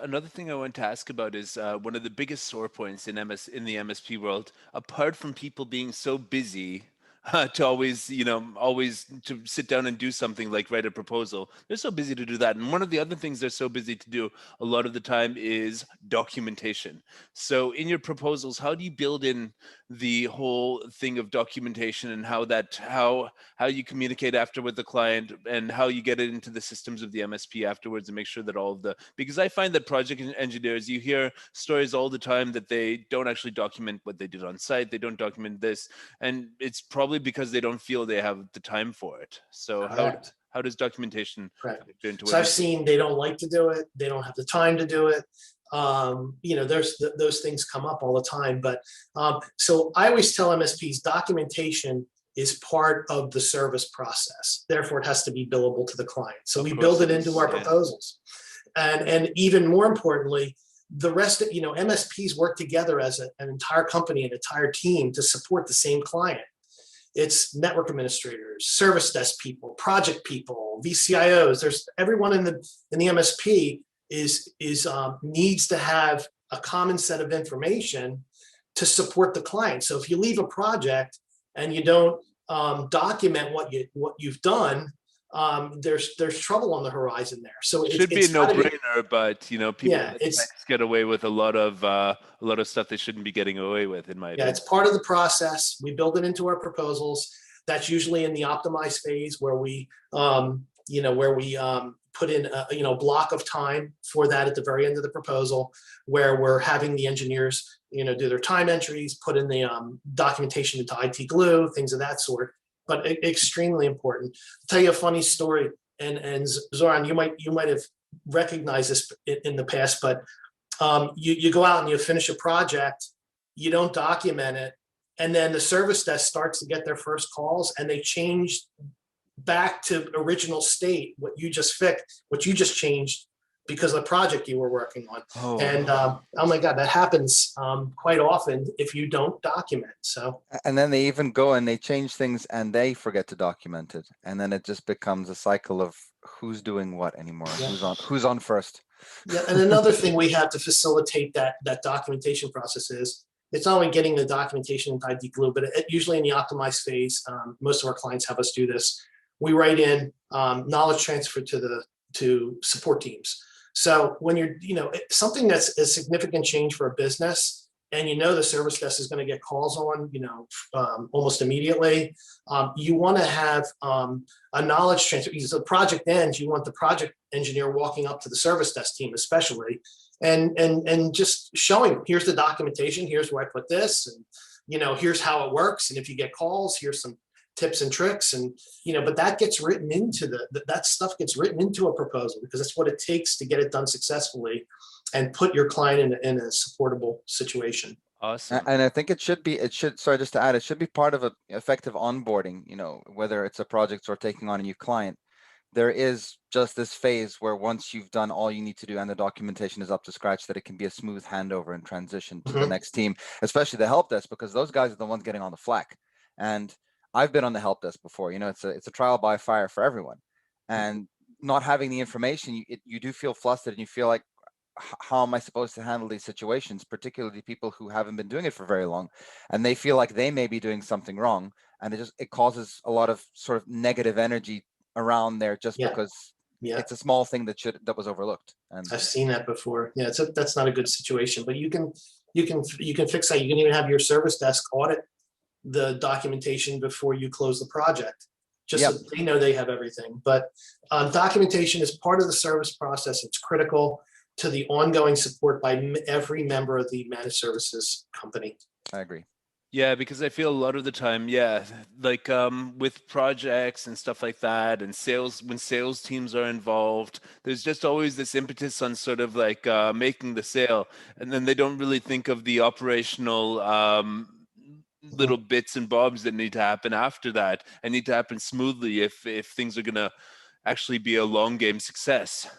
another thing I want to ask about is one of the biggest sore points in the MSP world, apart from people being so busy to always, always to sit down and do something like write a proposal. They're so busy to do that. And one of the other things they're so busy to do a lot of the time is documentation. So in your proposals, how do you build in the whole thing of documentation and how you communicate after with the client and how you get it into the systems of the MSP afterwards and make sure that because I find that project engineers, you hear stories all the time that they don't actually document what they did on site. They don't document this. And it's probably because they don't feel they have the time for it. So Correct. how does documentation Correct. factor into So what I've you do? seen they don't like to do it. They don't have the time to do it. Those things come up all the time. But so I always tell MSPs documentation is part of the service process. Therefore, it has to be billable to the client. So Of we course build it it into is. our Yeah. proposals. And even more importantly, the rest of, MSPs work together as an entire company, an entire team to support the same client. It's network administrators, service desk people, project people, VCIOs. There's everyone in the MSP is needs to have a common set of information to support the client. So if you leave a project and you don't document what you've done, there's trouble on the horizon there. So Should be a it's got to be, no-brainer, but people yeah, let techs get away with a lot of stuff they shouldn't be getting away with, in my yeah, opinion. it's part of the process. We build it into our proposals. That's usually in the optimize phase where we put in a block of time for that at the very end of the proposal, where we're having the engineers do their time entries, put in the documentation into IT Glue, things of that sort. But extremely important. I'll tell you a funny story, and Zoran, you might have recognized this in the past, but you go out and you finish a project, you don't document it, and then the service desk starts to get their first calls, and they change back to original state what you just fixed, what you just changed because of the project you were working on. Oh, And oh my God, that happens quite often if you don't document. So, and then they even go and they change things and they forget to document it, and then it just becomes a cycle of who's doing what anymore, yeah. who's on first. Yeah, and another thing we have to facilitate that documentation process is it's not only getting the documentation in ID Glue, but usually in the optimize phase, most of our clients have us do this. We write in knowledge transfer to support teams. So when you're, something that's a significant change for a business, and the service desk is going to get calls on, almost immediately, you want to have a knowledge transfer. Because the project ends, you want the project engineer walking up to the service desk team, especially, and just showing, here's the documentation, here's where I put this, and here's how it works. And if you get calls, here's some tips and tricks, and but that gets written into that stuff gets written into a proposal, because that's what it takes to get it done successfully and put your client in a supportable situation. awesome. And I think it should, sorry, just to add, it should be part of an effective onboarding, whether it's a project or taking on a new client. There is just this phase where once you've done all you need to do and the documentation is up to scratch, that it can be a smooth handover and transition to the next team, especially the help desk, because those guys are the ones getting on the flak. And I've been on the help desk before. It's a trial by fire for everyone, and not having the information, you do feel flustered, and you feel like, how am I supposed to handle these situations, particularly people who haven't been doing it for very long, and they feel like they may be doing something wrong, and it causes a lot of sort of negative energy around there just because it's a small thing that was overlooked. And I've seen that before. Yeah, that's not a good situation, but you can fix that. You can even have your service desk audit the documentation before you close the project, just so they know they have everything. But documentation is part of the service process. It's critical to the ongoing support by every member of the managed services company. I agree. Yeah, because I feel a lot of the time, like with projects and stuff like that, and when sales teams are involved, there's just always this impetus on sort of like making the sale, and then they don't really think of the operational little bits and bobs that need to happen after that and need to happen smoothly if things are going to actually be a long game success.